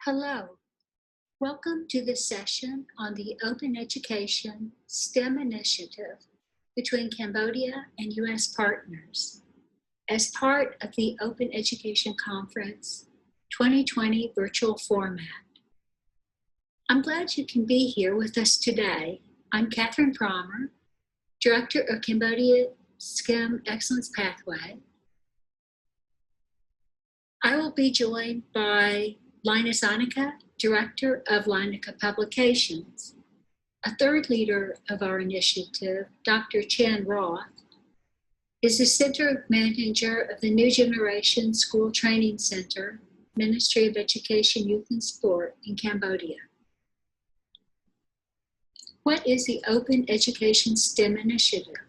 Hello, welcome to this session on the Open Education STEM Initiative between Cambodia and U.S. partners as part of the Open Education Conference 2020 virtual format. I'm glad you can be here with us today. I'm Catherine Promer, Director of Cambodia STEM Excellence Pathway. I will be joined by Linus Annika, Director of Linus Publications. A third leader of our initiative, Dr. Chan Roth, is the Center Manager of the New Generation School Training Center, Ministry of Education, Youth and Sport in Cambodia. What is the Open Education STEM Initiative?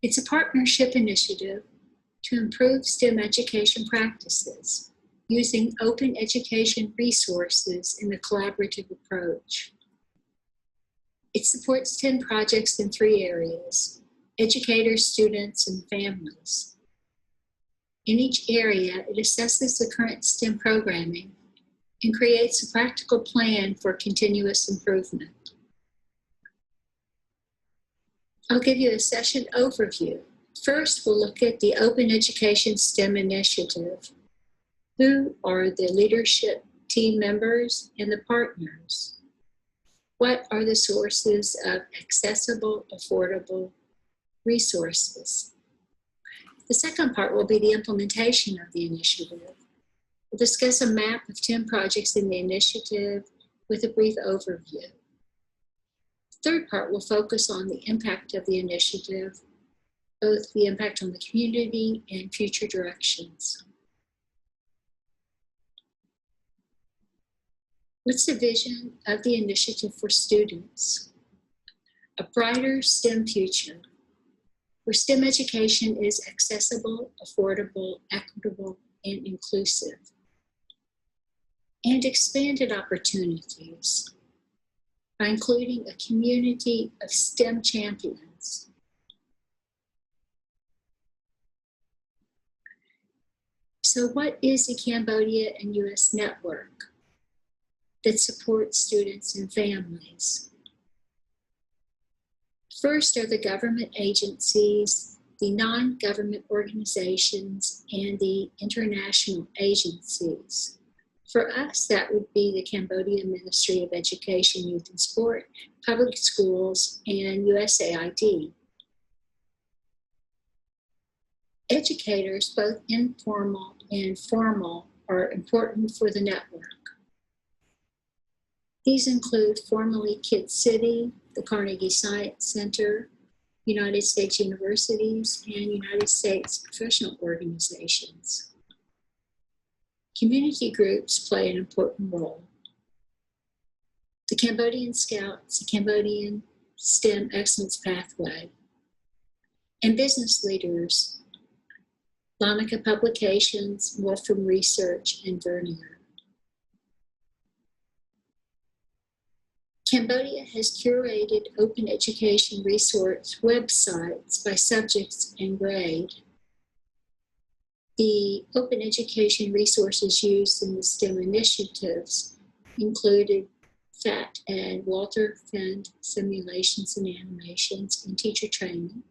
It's a partnership initiative to improve STEM education practices using open education resources in a collaborative approach. It supports 10 projects in 3 areas: educators, students, and families. In each area, it assesses the current STEM programming and creates a practical plan for continuous improvement. I'll give you a session overview. First, we'll look at the Open Education STEM Initiative. Who are the leadership team members and the partners? What are the sources of accessible, affordable resources? The second part will be the implementation of the initiative. We'll discuss a map of 10 projects in the initiative with a brief overview. The third part will focus on the impact of the initiative, both the impact on the community and future directions. What's the vision of the initiative for students? A brighter STEM future, where STEM education is accessible, affordable, equitable, and inclusive, and expanded opportunities by including a community of STEM champions. So what is the Cambodia and U.S. network that supports students and families? First are the government agencies, the non-government organizations, and the international agencies. For us, that would be the Cambodia Ministry of Education, Youth and Sport, public schools, and USAID. Educators, both informal and formal, are important for the network. These include formerly Kid City, the Carnegie Science Center, United States universities, and United States professional organizations. Community groups play an important role. The Cambodian Scouts, the Cambodian STEM Excellence Pathway, and business leaders, Lanaka Publications, Wolfram Research, and Vernier. Cambodia has curated open education resource websites by subjects and grade. The open education resources used in the STEM initiatives included FAT and Walter Fund simulations and animations and teacher training.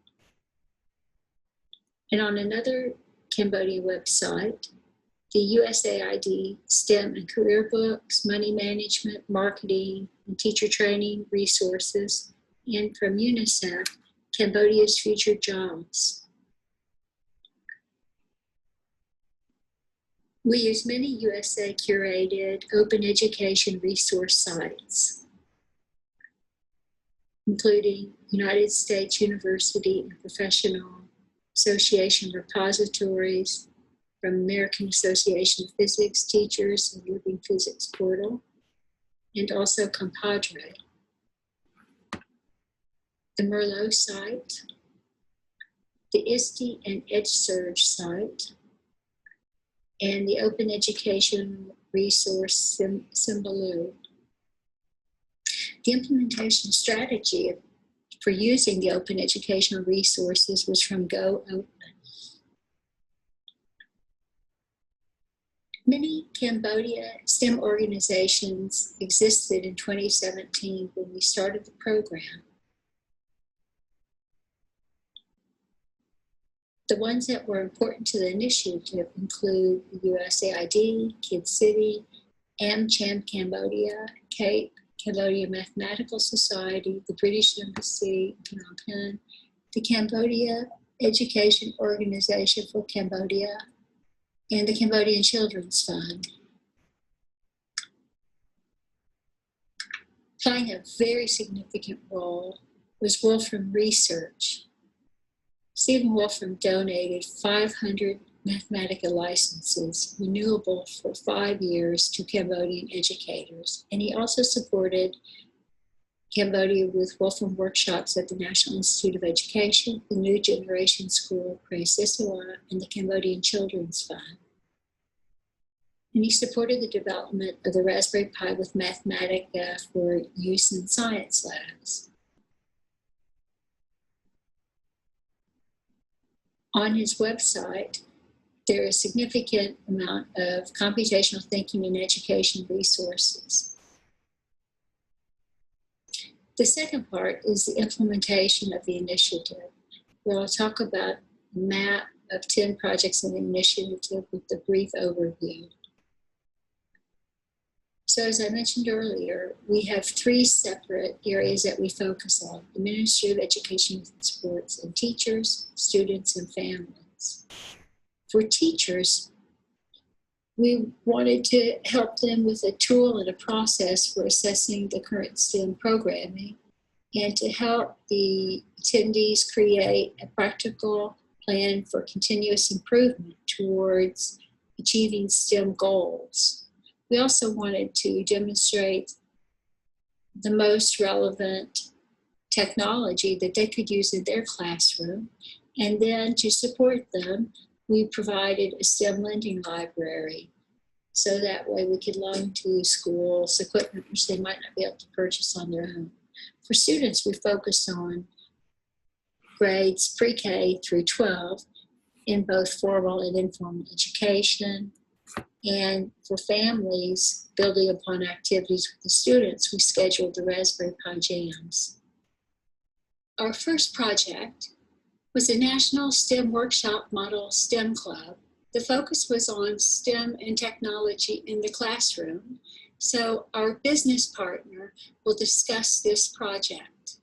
And on another Cambodian website, the USAID STEM and career books, money management, marketing, and teacher training resources, and from UNICEF, Cambodia's Future Jobs. We use many USA curated open education resource sites, including United States University and Professional Association repositories, from American Association of Physics Teachers and Living Physics Portal, and also Compadre. The Merlot site, the ISTE and EdSurge site, and the Open Education Resource Symbaloo. The implementation strategy for using the open educational resources was from Go Open. Many Cambodia STEM organizations existed in 2017 when we started the program. The ones that were important to the initiative include USAID, Kid City, AmCham Cambodia, CAPE, Cambodia Mathematical Society, the British Embassy in Phnom Penh, the Cambodia Education Organization for Cambodia, and the Cambodian Children's Fund. Playing a very significant role was Wolfram Research. Stephen Wolfram donated 500 Mathematica licenses, renewable for 5 years, to Cambodian educators. And he also supported Cambodia with Wolfram workshops at the National Institute of Education, the New Generation School of Praesisawa, and the Cambodian Children's Fund. And he supported the development of the Raspberry Pi with Mathematica for use in science labs. On his website, there is a significant amount of computational thinking and education resources. The second part is the implementation of the initiative, where I'll talk about a map of 10 projects in the initiative with a brief overview. So as I mentioned earlier, we have 3 separate areas that we focus on: the Ministry of Education, Youth and Sports, and teachers, students, and families. For teachers, we wanted to help them with a tool and a process for assessing the current STEM programming, and to help the attendees create a practical plan for continuous improvement towards achieving STEM goals. We also wanted to demonstrate the most relevant technology that they could use in their classroom. And then to support them, we provided a STEM lending library. So that way we could loan to schools equipment which they might not be able to purchase on their own. For students, we focused on grades pre-K through 12 in both formal and informal education. And for families, building upon activities with the students, we scheduled the Raspberry Pi Jams. Our first project was a National STEM Workshop Model STEM Club. The focus was on STEM and technology in the classroom. So our business partner will discuss this project.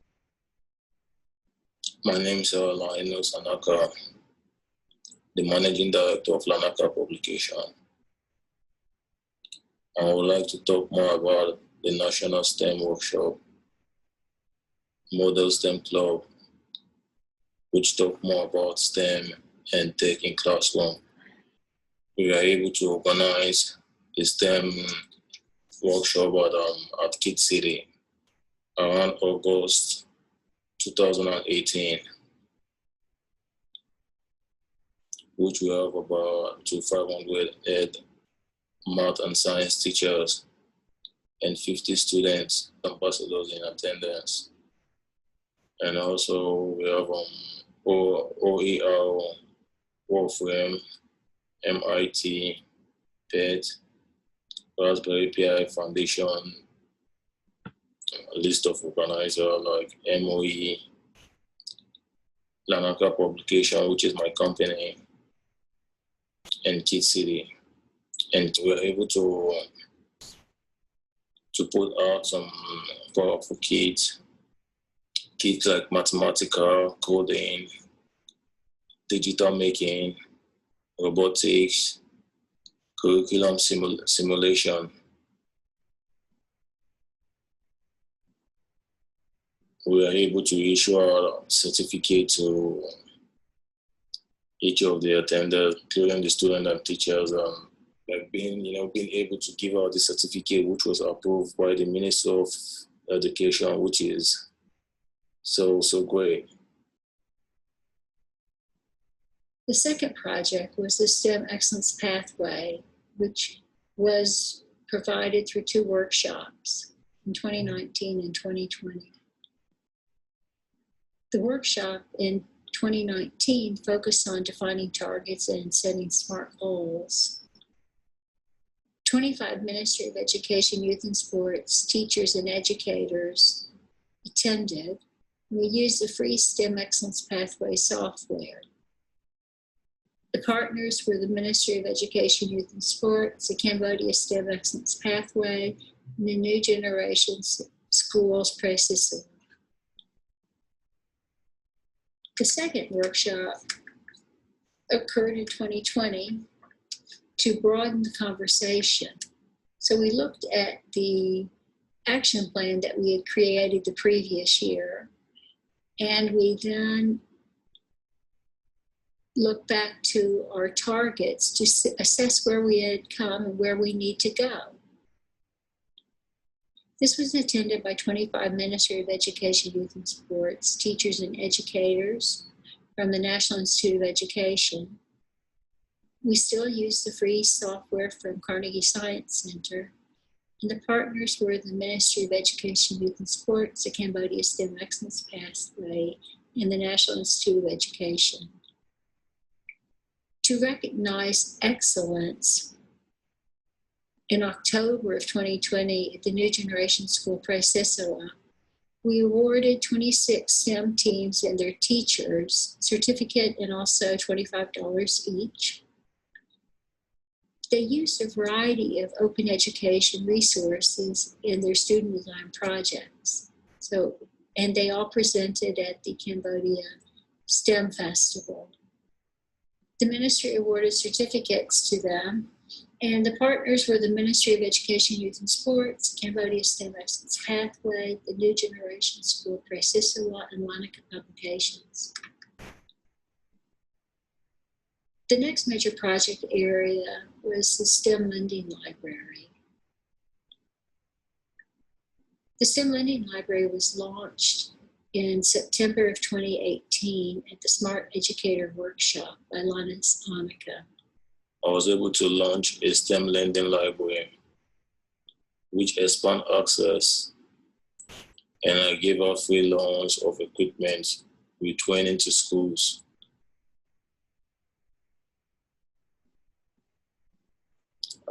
My name is Lionel Sanaka, the Managing Director of Lanaka Publication. I would like to talk more about the National STEM Workshop Model STEM Club, which talk more about STEM and tech in classroom. We are able to organize a STEM workshop at Kid City around August 2018, which we have about 500 math and science teachers and 50 students, ambassadors in attendance. And also we have OER, Wolfram, MIT, PET, Raspberry Pi Foundation, a list of organizers like MOE, Lanaka Publication, which is my company, and Kid City. And we were able to put out some powerful kits like mathematical, coding, digital making, robotics, curriculum simulation. We are able to issue a certificate to each of the attenders, including the students and teachers. Being able to give out the certificate, which was approved by the Minister of Education, which is so great. The second project was the STEM Excellence Pathway, which was provided through 2 workshops in 2019 and 2020. The workshop in 2019 focused on defining targets and setting SMART goals. 25 Ministry of Education, Youth and Sports teachers and educators attended. We used the free STEM Excellence Pathway software. The partners were the Ministry of Education, Youth and Sports, the Cambodia STEM Excellence Pathway, and the New Generation Schools Processor. The second workshop occurred in 2020 to broaden the conversation. So we looked at the action plan that we had created the previous year, and we then look back to our targets to assess where we had come and where we need to go. This was attended by 25 Ministry of Education, Youth and Sports, teachers and educators from the National Institute of Education. We still use the free software from Carnegie Science Center, and the partners were the Ministry of Education, Youth and Sports, the Cambodia STEM Excellence Pathway, and the National Institute of Education. To recognize excellence, in October of 2020 at the New Generation School Processor, we awarded 26 STEM teams and their teachers certificate and also $25 each. They used a variety of open education resources in their student design projects. And they all presented at the Cambodia STEM Festival. The ministry awarded certificates to them, and the partners were the Ministry of Education, Youth and Sports, Cambodia STEM Excellence Pathway, the New Generation School Processor, and Lanaka Publications. The next major project area was the STEM Lending Library. The STEM Lending Library was launched in September of 2018 at the Smart Educator Workshop by Linus Annika. I was able to launch a STEM lending library, which expand access, and I gave out free loans of equipment with training to schools.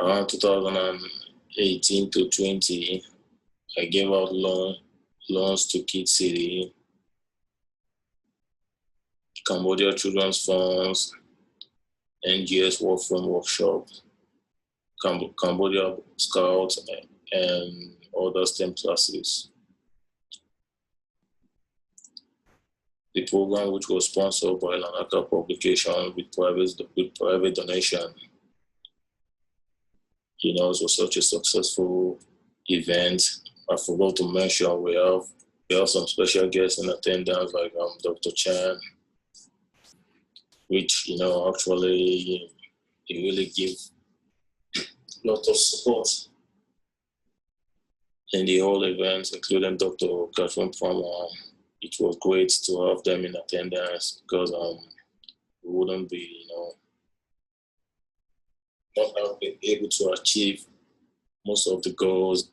Around 2018 to 20, I gave out loans to Kid City, Cambodia Children's Funds, NGS Work From Workshop, Cambodia Scouts, and other STEM classes. The program, which was sponsored by Lanaka Publication with private donation, it was such a successful event. I forgot to mention we have some special guests in attendance, like Dr. Chan, which actually he really give a lot of support in the whole event, including Dr. Catherine Palmer. It was great to have them in attendance because we wouldn't be not have been able to achieve most of the goals.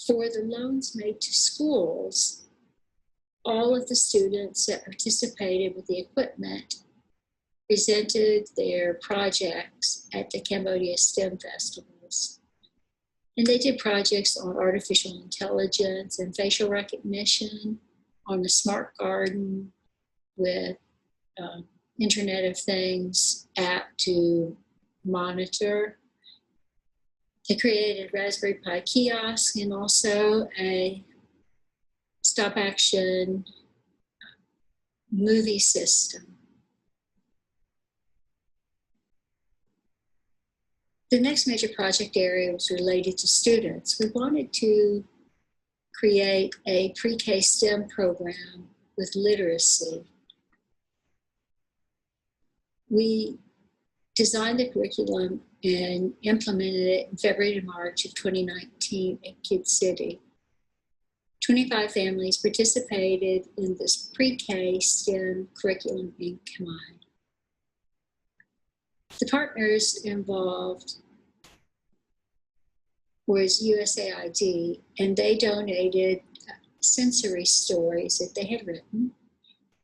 For the loans made to schools, all of the students that participated with the equipment presented their projects at the Cambodia STEM festivals. And they did projects on artificial intelligence and facial recognition, on the smart garden with Internet of Things app to monitor. They created Raspberry Pi kiosk and also a stop action movie system. The next major project area was related to students. We wanted to create a pre-K STEM program with literacy. We designed the curriculum and implemented it in February to March of 2019 at Kid City. 25 families participated in this pre-K STEM curriculum in Khmer. The partners involved was USAID, and they donated sensory stories that they had written.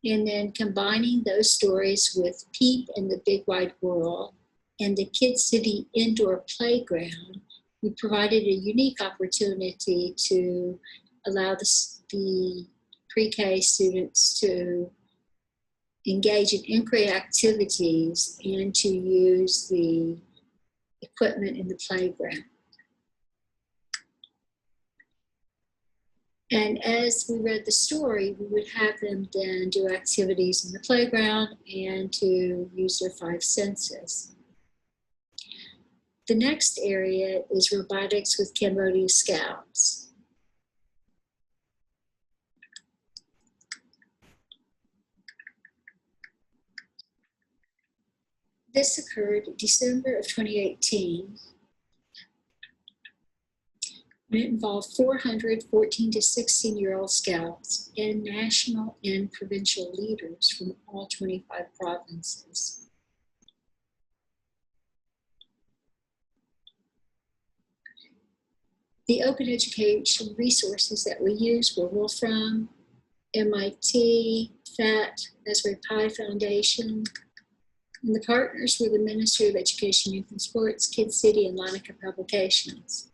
And then combining those stories with Peep and the Big Wide World and the Kid City Indoor Playground, we provided a unique opportunity to allow the pre-K students to engage in inquiry activities and to use the equipment in the playground. And as we read the story, we would have them then do activities in the playground and to use their 5 senses. The next area is robotics with Cambodia Scouts. This occurred in December of 2018. It involved 400 14 to 16-year-old scouts and national and provincial leaders from all 25 provinces. The open education resources that we used were Wolfram, MIT, FAT, Raspberry Pi Foundation, and the partners were the Ministry of Education, Youth and Sports, Kid City, and Lanaka Publications.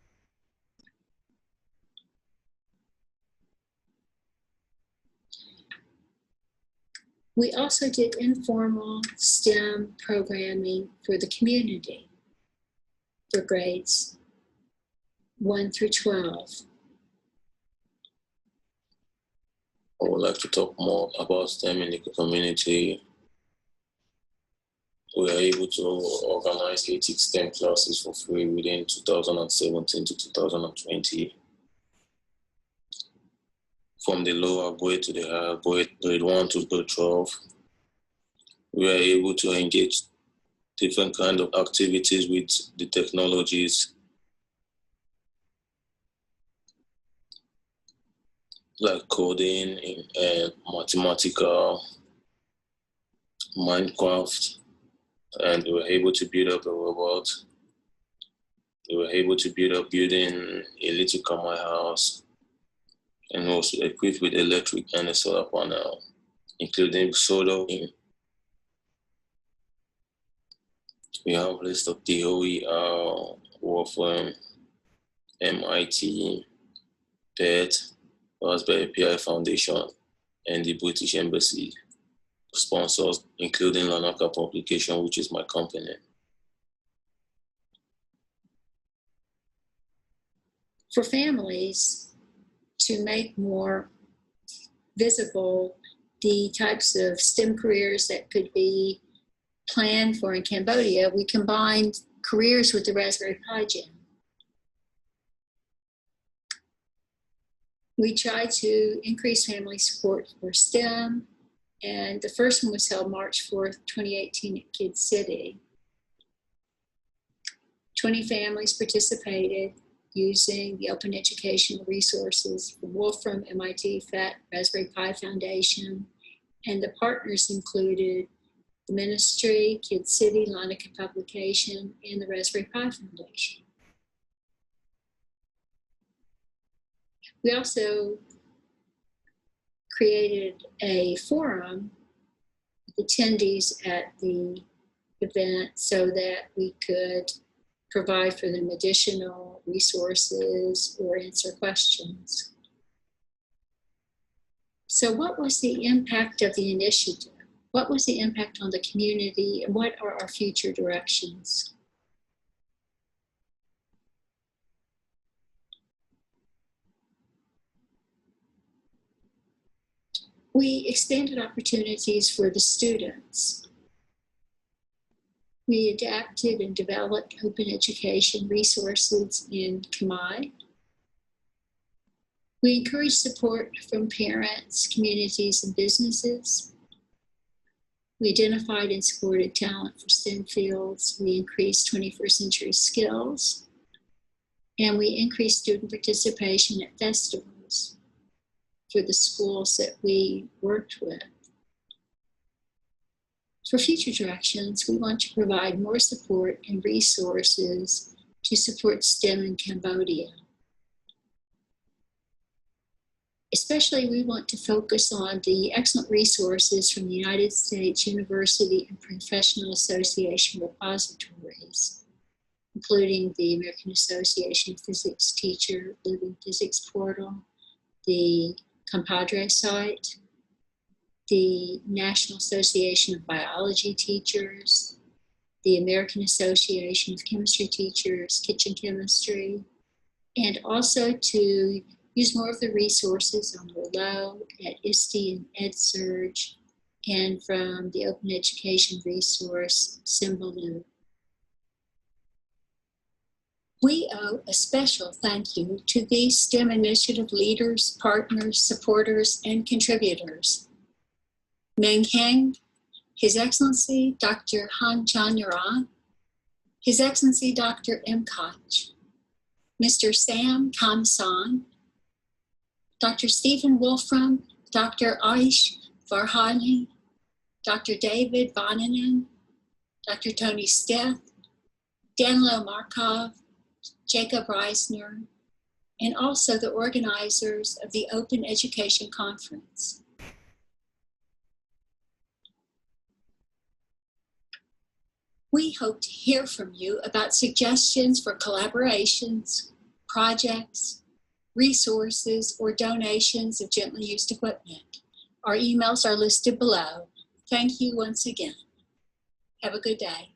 We also did informal STEM programming for the community for grades 1 through 12. I would like to talk more about STEM in the community. We are able to organize 80 STEM classes for free within 2017 to 2020. From the lower grade to the higher grade 1 to grade 12, we are able to engage different kind of activities with the technologies like coding and mathematical, Minecraft, and we were able to build up a robot. We were able to build up building a little common house, and also equipped with electric and a solar panel, including solar. We have a list of DOE, Wolfram, MIT, PET, Raspberry Pi Foundation, and the British Embassy sponsors, including Lanaka Publication, which is my company. For families, to make more visible the types of STEM careers that could be planned for in Cambodia, we combined careers with the Raspberry Pi Jam. We tried to increase family support for STEM, and the first one was held March 4th, 2018 at Kid City. 20 families participated using the open educational resources from Wolfram, MIT, FAT, Raspberry Pi Foundation, and the partners included the Ministry, Kid City, Lanaka Publication, and the Raspberry Pi Foundation. We also created a forum with attendees at the event so that we could provide for them additional resources or answer questions. So what was the impact of the initiative? What was the impact on the community, and what are our future directions? We expanded opportunities for the students. We adapted and developed open education resources in Khmer. We encouraged support from parents, communities, and businesses. We identified and supported talent for STEM fields. We increased 21st century skills. And we increased student participation at festivals for the schools that we worked with. For future directions, we want to provide more support and resources to support STEM in Cambodia. Especially, we want to focus on the excellent resources from the United States University and Professional Association repositories, including the American Association of Physics Teacher Living Physics Portal, the Compadre site, the National Association of Biology Teachers, the American Association of Chemistry Teachers, Kitchen Chemistry, and also to use more of the resources on Merlot, at ISTE and EdSurge, and from the Open Education resource, Symbaloo. We owe a special thank you to these STEM initiative leaders, partners, supporters, and contributors. Meng Heng, His Excellency Dr. Han Chan-Yaran, His Excellency Dr. M. Koch, Mr. Sam Kamsan, Dr. Stephen Wolfram, Dr. Aish Farhani, Dr. David Vannanen, Dr. Tony Steth, Danilo Markov, Jacob Reisner, and also the organizers of the Open Education Conference. We hope to hear from you about suggestions for collaborations, projects, resources, or donations of gently used equipment. Our emails are listed below. Thank you once again. Have a good day.